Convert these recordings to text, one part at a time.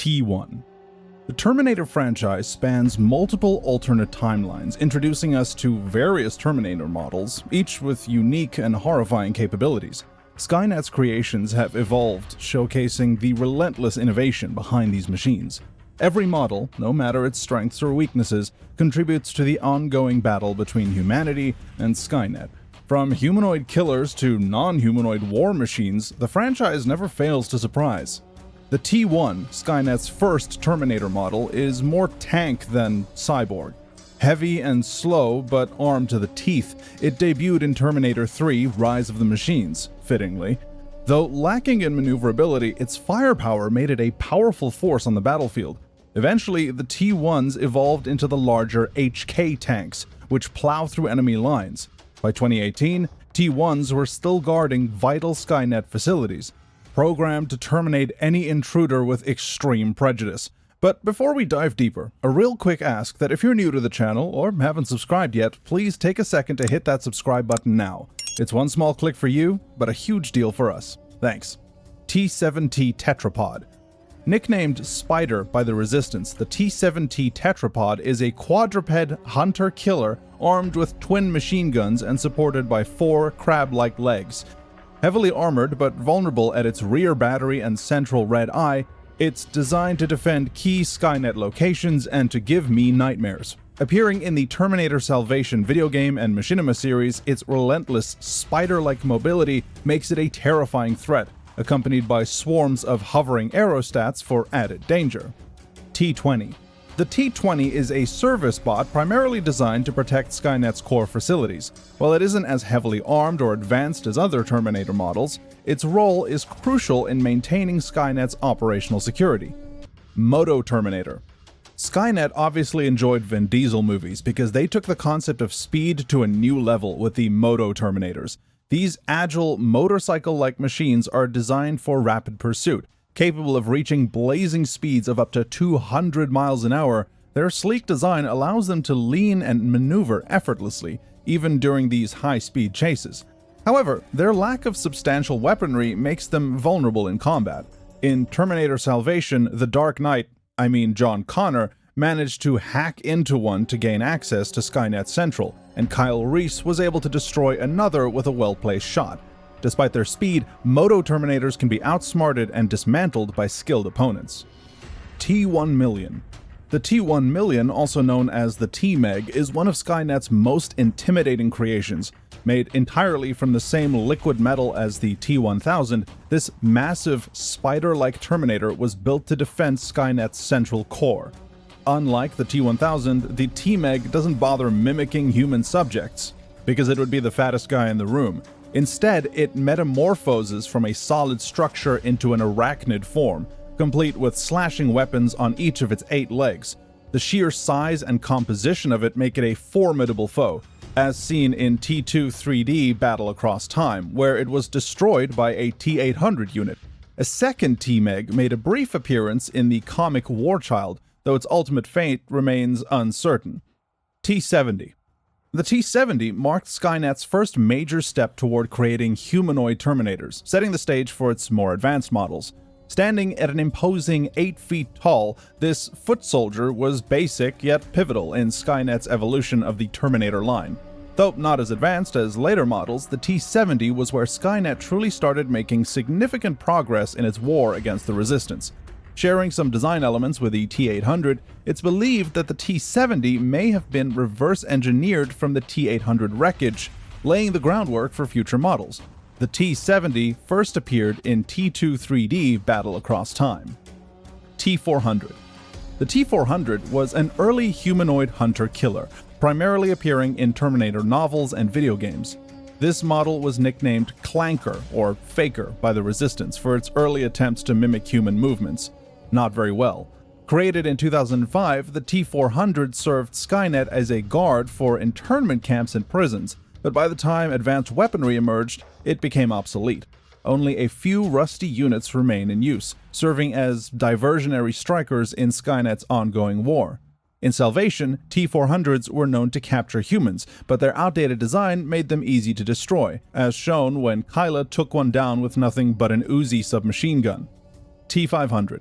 T1. The Terminator franchise spans multiple alternate timelines, introducing us to various Terminator models, each with unique and horrifying capabilities. Skynet's creations have evolved, showcasing the relentless innovation behind these machines. Every model, no matter its strengths or weaknesses, contributes to the ongoing battle between humanity and Skynet. From humanoid killers to non-humanoid war machines, the franchise never fails to surprise. The T1, Skynet's first Terminator model, is more tank than cyborg. Heavy and slow, but armed to the teeth, it debuted in Terminator 3: Rise of the Machines, fittingly. Though lacking in maneuverability, its firepower made it a powerful force on the battlefield. Eventually, the T1s evolved into the larger HK tanks, which plow through enemy lines. By 2018, T1s were still guarding vital Skynet facilities, programmed to terminate any intruder with extreme prejudice. But before we dive deeper, a real quick ask that if you're new to the channel or haven't subscribed yet, please take a second to hit that subscribe button now. It's one small click for you, but a huge deal for us. Thanks. T7T Tetrapod. Nicknamed Spider by the Resistance, the T7T Tetrapod is a quadruped hunter-killer armed with twin machine guns and supported by 4 crab-like legs. Heavily armored but vulnerable at its rear battery and central red eye, it's designed to defend key Skynet locations and to give me nightmares. Appearing in the Terminator Salvation video game and machinima series, its relentless spider-like mobility makes it a terrifying threat, accompanied by swarms of hovering aerostats for added danger. T20. The T20 is a service bot primarily designed to protect Skynet's core facilities. While it isn't as heavily armed or advanced as other Terminator models, its role is crucial in maintaining Skynet's operational security. Moto Terminator. Skynet obviously enjoyed Vin Diesel movies because they took the concept of speed to a new level with the Moto Terminators. These agile, motorcycle-like machines are designed for rapid pursuit. Capable of reaching blazing speeds of up to 200 miles an hour, their sleek design allows them to lean and maneuver effortlessly, even during these high-speed chases. However, their lack of substantial weaponry makes them vulnerable in combat. In Terminator Salvation, the Dark Knight, John Connor, managed to hack into one to gain access to Skynet Central, and Kyle Reese was able to destroy another with a well-placed shot. Despite their speed, Moto Terminators can be outsmarted and dismantled by skilled opponents. T1000. The T1000, also known as the T-Meg, is one of Skynet's most intimidating creations. Made entirely from the same liquid metal as the T1000, this massive, spider-like Terminator was built to defend Skynet's central core. Unlike the T1000, the T-Meg doesn't bother mimicking human subjects, because it would be the fattest guy in the room. Instead, it metamorphoses from a solid structure into an arachnid form, complete with slashing weapons on each of its 8 legs. The sheer size and composition of it make it a formidable foe, as seen in T2 3D Battle Across Time, where it was destroyed by a T800 unit. A second T-Meg made a brief appearance in the comic Warchild, though its ultimate fate remains uncertain. T70. The T70 marked Skynet's first major step toward creating humanoid Terminators, setting the stage for its more advanced models. Standing at an imposing 8 feet tall, this foot soldier was basic yet pivotal in Skynet's evolution of the Terminator line. Though not as advanced as later models, the T70 was where Skynet truly started making significant progress in its war against the Resistance. Sharing some design elements with the T800, it's believed that the T70 may have been reverse-engineered from the T800 wreckage, laying the groundwork for future models. The T70 first appeared in T2 3D Battle Across Time. T400. The T400 was an early humanoid hunter-killer, primarily appearing in Terminator novels and video games. This model was nicknamed Clanker, or Faker, by the Resistance for its early attempts to mimic human movements. Not very well. Created in 2005, the T400 served Skynet as a guard for internment camps and prisons, but by the time advanced weaponry emerged, it became obsolete. Only a few rusty units remain in use, serving as diversionary strikers in Skynet's ongoing war. In Salvation, T400s were known to capture humans, but their outdated design made them easy to destroy, as shown when Kyla took one down with nothing but an Uzi submachine gun. T500.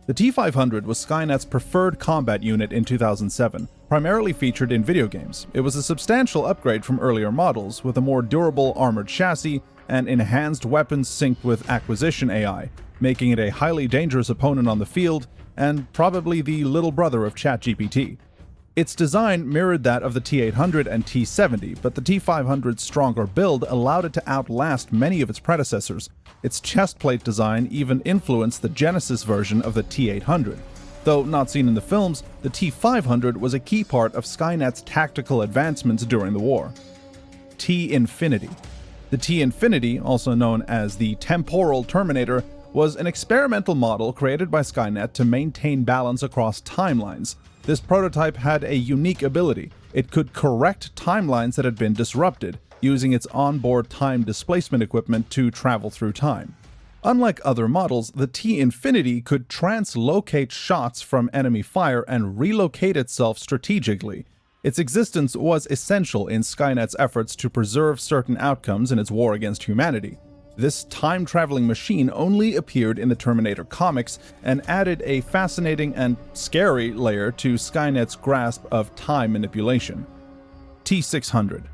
The T500 was Skynet's preferred combat unit in 2007, primarily featured in video games. It was a substantial upgrade from earlier models, with a more durable armored chassis and enhanced weapons synced with acquisition AI, making it a highly dangerous opponent on the field and probably the little brother of ChatGPT. Its design mirrored that of the T800 and T70, but the T500's stronger build allowed it to outlast many of its predecessors. Its chestplate design even influenced the Genesis version of the T800. Though not seen in the films, the T500 was a key part of Skynet's tactical advancements during the war. T-Infinity. The T-Infinity, also known as the Temporal Terminator, was an experimental model created by Skynet to maintain balance across timelines. This prototype had a unique ability. It could correct timelines that had been disrupted, using its onboard time displacement equipment to travel through time. Unlike other models, the T-Infinity could translocate shots from enemy fire and relocate itself strategically. Its existence was essential in Skynet's efforts to preserve certain outcomes in its war against humanity. This time-traveling machine only appeared in the Terminator comics and added a fascinating and scary layer to Skynet's grasp of time manipulation. T600.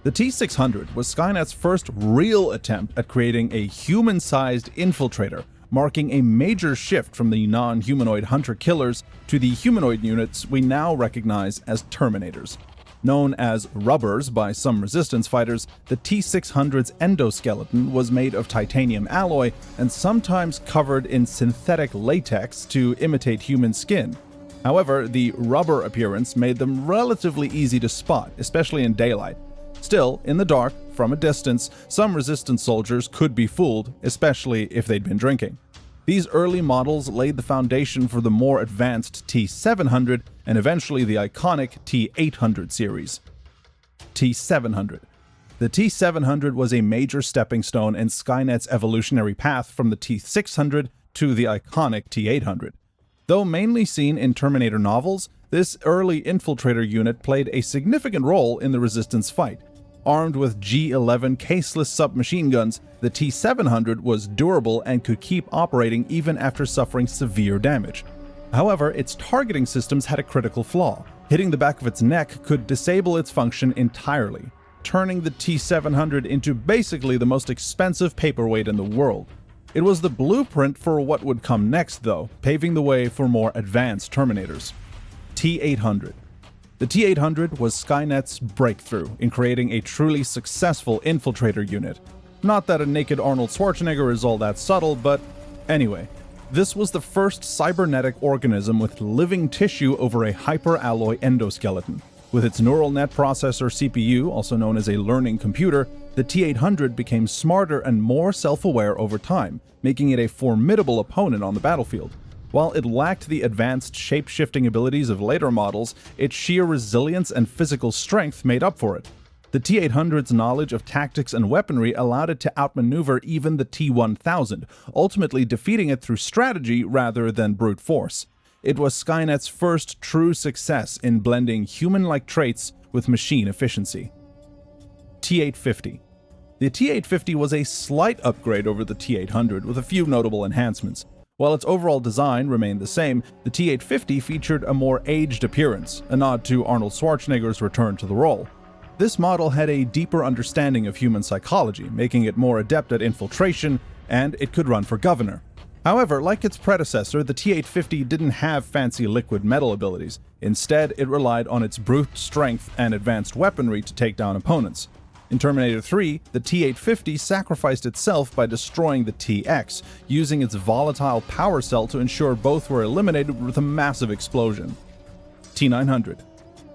The T600 was Skynet's first real attempt at creating a human-sized infiltrator, marking a major shift from the non-humanoid hunter-killers to the humanoid units we now recognize as Terminators. Known as rubbers by some resistance fighters, the T600's endoskeleton was made of titanium alloy and sometimes covered in synthetic latex to imitate human skin. However, the rubber appearance made them relatively easy to spot, especially in daylight. Still, in the dark, from a distance, some resistance soldiers could be fooled, especially if they'd been drinking. These early models laid the foundation for the more advanced T700 and eventually the iconic T800 series. T700. The T700 was a major stepping stone in Skynet's evolutionary path from the T600 to the iconic T800. Though mainly seen in Terminator novels, this early infiltrator unit played a significant role in the resistance fight. Armed with G11 caseless submachine guns, the T700 was durable and could keep operating even after suffering severe damage. However, its targeting systems had a critical flaw. Hitting the back of its neck could disable its function entirely, turning the T700 into basically the most expensive paperweight in the world. It was the blueprint for what would come next, though, paving the way for more advanced Terminators. T800. The T800 was Skynet's breakthrough in creating a truly successful infiltrator unit. Not that a naked Arnold Schwarzenegger is all that subtle, but anyway. This was the first cybernetic organism with living tissue over a hyperalloy endoskeleton. With its neural net processor CPU, also known as a learning computer, the T800 became smarter and more self-aware over time, making it a formidable opponent on the battlefield. While it lacked the advanced shape-shifting abilities of later models, its sheer resilience and physical strength made up for it. The T800's knowledge of tactics and weaponry allowed it to outmaneuver even the T1000, ultimately defeating it through strategy rather than brute force. It was Skynet's first true success in blending human-like traits with machine efficiency. T850. The T850 was a slight upgrade over the T800 with a few notable enhancements. While its overall design remained the same, the T850 featured a more aged appearance, a nod to Arnold Schwarzenegger's return to the role. This model had a deeper understanding of human psychology, making it more adept at infiltration, and it could run for governor. However, like its predecessor, the T850 didn't have fancy liquid metal abilities. Instead, it relied on its brute strength and advanced weaponry to take down opponents. In Terminator 3, the T850 sacrificed itself by destroying the TX, using its volatile power cell to ensure both were eliminated with a massive explosion. T900.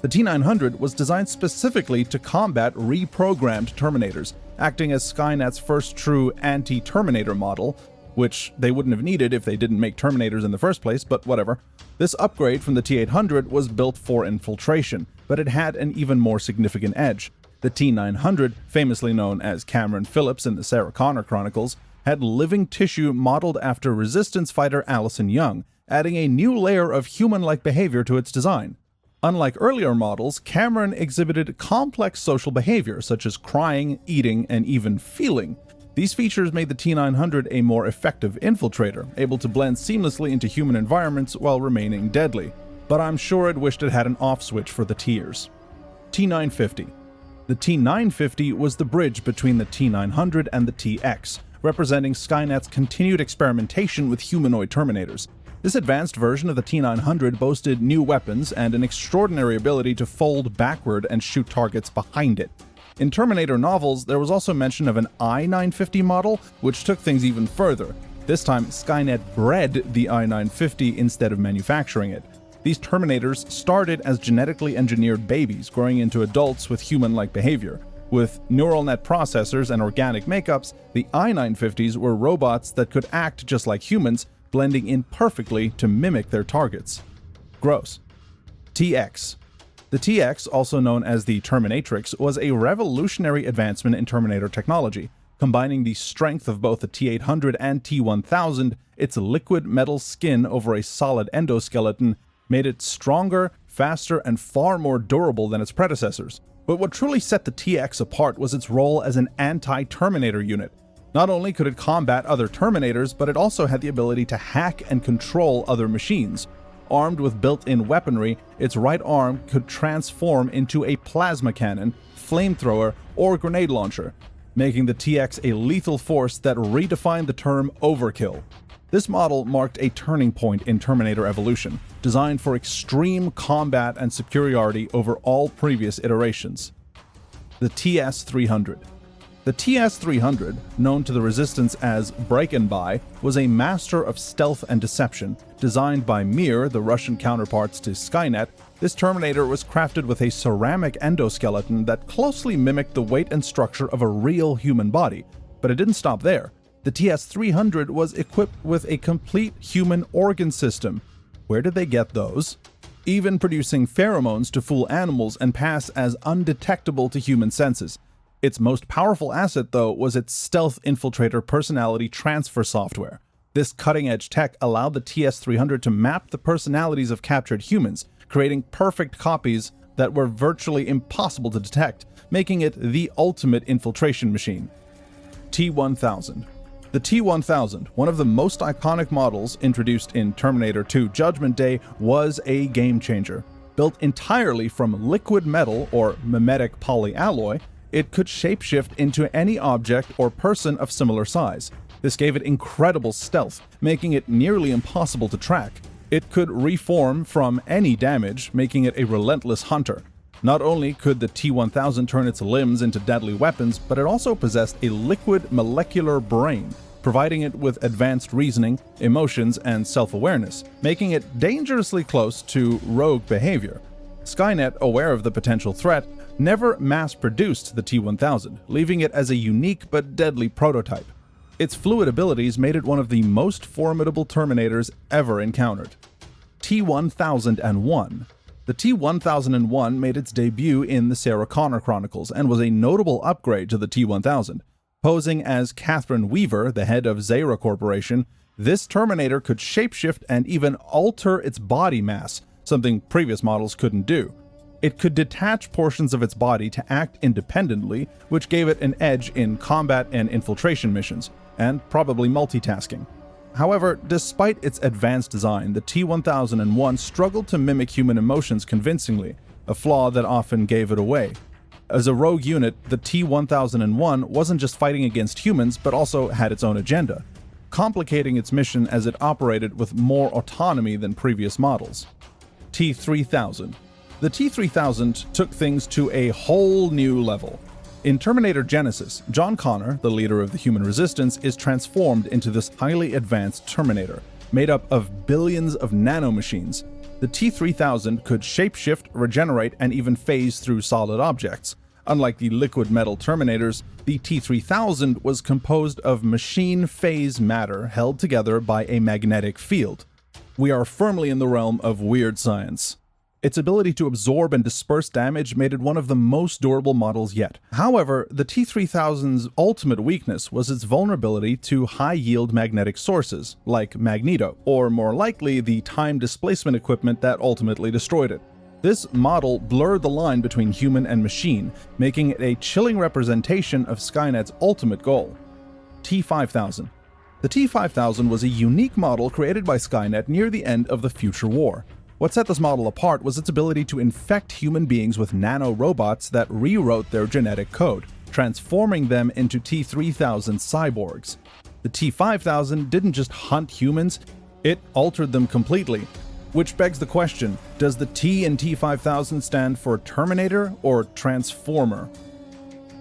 The T900 was designed specifically to combat reprogrammed Terminators, acting as Skynet's first true anti-Terminator model, which they wouldn't have needed if they didn't make Terminators in the first place, but whatever. This upgrade from the T800 was built for infiltration, but it had an even more significant edge. The T900, famously known as Cameron Phillips in the Sarah Connor Chronicles, had living tissue modeled after resistance fighter Allison Young, adding a new layer of human-like behavior to its design. Unlike earlier models, Cameron exhibited complex social behavior such as crying, eating, and even feeling. These features made the T900 a more effective infiltrator, able to blend seamlessly into human environments while remaining deadly. But I'm sure it wished it had an off switch for the tiers. T950. The T950 was the bridge between the T900 and the TX, representing Skynet's continued experimentation with humanoid Terminators. This advanced version of the T900 boasted new weapons and an extraordinary ability to fold backward and shoot targets behind it. In Terminator novels, there was also mention of an I-950 model, which took things even further. This time, Skynet bred the I-950 instead of manufacturing it. These Terminators started as genetically engineered babies, growing into adults with human-like behavior. With neural net processors and organic makeups, the I-950s were robots that could act just like humans, blending in perfectly to mimic their targets. Gross. TX. The TX, also known as the Terminatrix, was a revolutionary advancement in Terminator technology, combining the strength of both the T800 and T1000. Its liquid metal skin over a solid endoskeleton made it stronger, faster, and far more durable than its predecessors. But what truly set the TX apart was its role as an anti-Terminator unit. Not only could it combat other Terminators, but it also had the ability to hack and control other machines. Armed with built-in weaponry, its right arm could transform into a plasma cannon, flamethrower, or grenade launcher, making the TX a lethal force that redefined the term overkill. This model marked a turning point in Terminator evolution, designed for extreme combat and superiority over all previous iterations. The TS-300. The TS-300, known to the Resistance as Break-and-Buy, was a master of stealth and deception. Designed by Mir, the Russian counterparts to Skynet, this Terminator was crafted with a ceramic endoskeleton that closely mimicked the weight and structure of a real human body. But it didn't stop there. The TS-300 was equipped with a complete human organ system. Where did they get those? Even producing pheromones to fool animals and pass as undetectable to human senses. Its most powerful asset, though, was its stealth infiltrator personality transfer software. This cutting-edge tech allowed the TS-300 to map the personalities of captured humans, creating perfect copies that were virtually impossible to detect, making it the ultimate infiltration machine. T1000. The T1000, one of the most iconic models introduced in Terminator 2 Judgment Day, was a game-changer. Built entirely from liquid metal or mimetic polyalloy, it could shapeshift into any object or person of similar size. This gave it incredible stealth, making it nearly impossible to track. It could reform from any damage, making it a relentless hunter. Not only could the T1000 turn its limbs into deadly weapons, but it also possessed a liquid molecular brain, providing it with advanced reasoning, emotions, and self-awareness, making it dangerously close to rogue behavior. Skynet, aware of the potential threat, never mass-produced the T1000, leaving it as a unique but deadly prototype. Its fluid abilities made it one of the most formidable Terminators ever encountered. T1001. The T1001 made its debut in the Sarah Connor Chronicles and was a notable upgrade to the T1000. Posing as Catherine Weaver, the head of Zara Corporation, this Terminator could shapeshift and even alter its body mass, something previous models couldn't do. It could detach portions of its body to act independently, which gave it an edge in combat and infiltration missions, and probably multitasking. However, despite its advanced design, the T1001 struggled to mimic human emotions convincingly, a flaw that often gave it away. As a rogue unit, the T1001 wasn't just fighting against humans, but also had its own agenda, complicating its mission as it operated with more autonomy than previous models. T3000. The T3000 took things to a whole new level. In Terminator Genesis, John Connor, the leader of the human resistance, is transformed into this highly advanced Terminator, made up of billions of nanomachines. The T3000 could shapeshift, regenerate, and even phase through solid objects. Unlike the liquid metal Terminators, the T3000 was composed of machine phase matter held together by a magnetic field. We are firmly in the realm of weird science. Its ability to absorb and disperse damage made it one of the most durable models yet. However, the T3000's ultimate weakness was its vulnerability to high-yield magnetic sources, like Magneto, or more likely the time displacement equipment that ultimately destroyed it. This model blurred the line between human and machine, making it a chilling representation of Skynet's ultimate goal. T5000. The T5000 was a unique model created by Skynet near the end of the future war. What set this model apart was its ability to infect human beings with nano-robots that rewrote their genetic code, transforming them into T3000 cyborgs. The T5000 didn't just hunt humans, it altered them completely. Which begs the question, does the T in T5000 stand for Terminator or Transformer?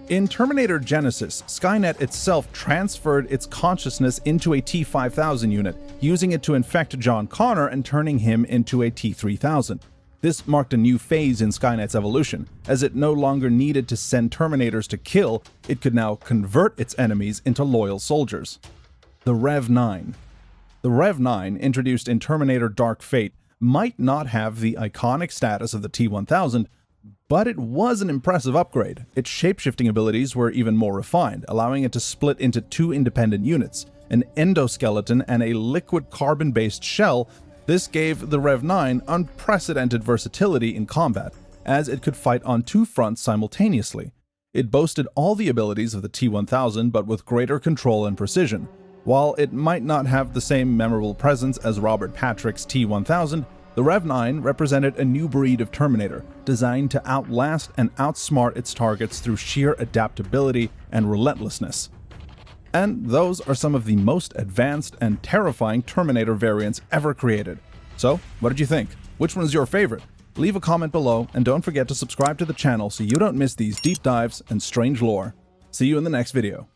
In Terminator Genesis, Skynet itself transferred its consciousness into a T5000 unit, using it to infect John Connor and turning him into a T3000. This marked a new phase in Skynet's evolution, as it no longer needed to send Terminators to kill, it could now convert its enemies into loyal soldiers. The Rev-9. The Rev-9, introduced in Terminator Dark Fate, might not have the iconic status of the T1000, but it was an impressive upgrade. Its shapeshifting abilities were even more refined, allowing it to split into two independent units, an endoskeleton and a liquid carbon-based shell. This gave the Rev-9 unprecedented versatility in combat, as it could fight on two fronts simultaneously. It boasted all the abilities of the T1000 but with greater control and precision. While it might not have the same memorable presence as Robert Patrick's T1000, the Rev-9 represented a new breed of Terminator, designed to outlast and outsmart its targets through sheer adaptability and relentlessness. And those are some of the most advanced and terrifying Terminator variants ever created. So, what did you think? Which one's your favorite? Leave a comment below, and don't forget to subscribe to the channel so you don't miss these deep dives and strange lore. See you in the next video.